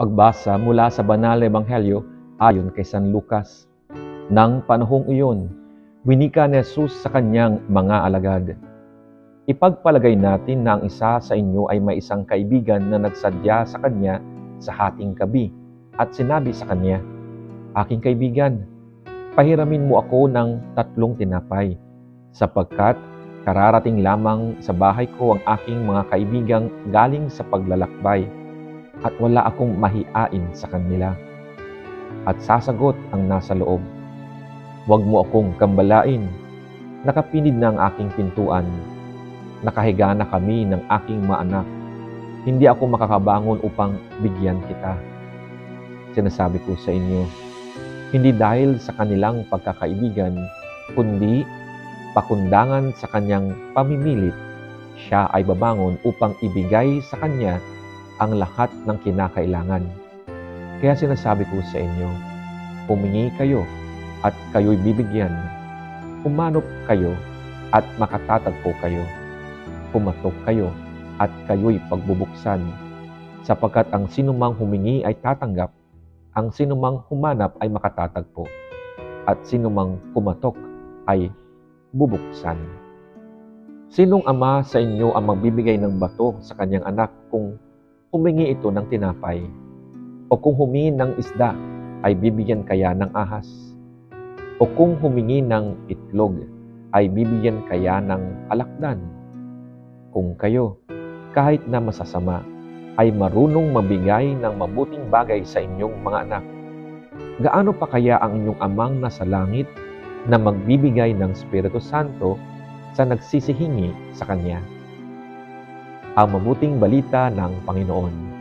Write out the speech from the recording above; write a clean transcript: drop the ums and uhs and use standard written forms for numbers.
Pagbasa mula sa Banal na Ebanghelyo ayon kay San Lucas. Nang panahong iyon, winika ni Jesus sa kanyang mga alagad, "Ipagpalagay natin na ang isa sa inyo ay may isang kaibigan na nagsadya sa kanya sa hating gabi at sinabi sa kanya, 'Aking kaibigan, pahiramin mo ako ng 3 tinapay, sapagkat kararating lamang sa bahay ko ang aking mga kaibigang galing sa paglalakbay at wala akong mahiain sa kanila.' At sasagot ang nasa loob, 'Huwag mo akong gambalain, nakapinid na ang aking pintuan, nakahiga na kami ng aking mga anak, hindi ako makakabangon upang bigyan kita.' Sinasabi ko sa inyo, hindi dahil sa kanilang pagkakaibigan, kundi pakundangan sa kanyang pamimilit, siya ay babangon upang ibigay sa kanya ang lahat ng kinakailangan. Kaya sinasabi ko sa inyo, humingi kayo at kayo'y bibigyan, humanap kayo at makatatagpo kayo, pumatok kayo at kayo'y pagbubuksan, sapagkat ang sinumang humingi ay tatanggap, ang sinumang humanap ay makatatagpo, at sinumang pumatok ay bubuksan. Sinong ama sa inyo ang magbibigay ng bato sa kanyang anak kung humingi ito ng tinapay? O kung humingi ng isda, ay bibigyan kaya ng ahas? O kung humingi ng itlog, ay bibigyan kaya ng alakdan? Kung kayo, kahit na masasama, ay marunong mabigay ng mabuting bagay sa inyong mga anak, gaano pa kaya ang inyong amang nasa langit na magbibigay ng Espiritu Santo sa nagsisihingi sa Kanya? Ang mabuting balita ng Panginoon.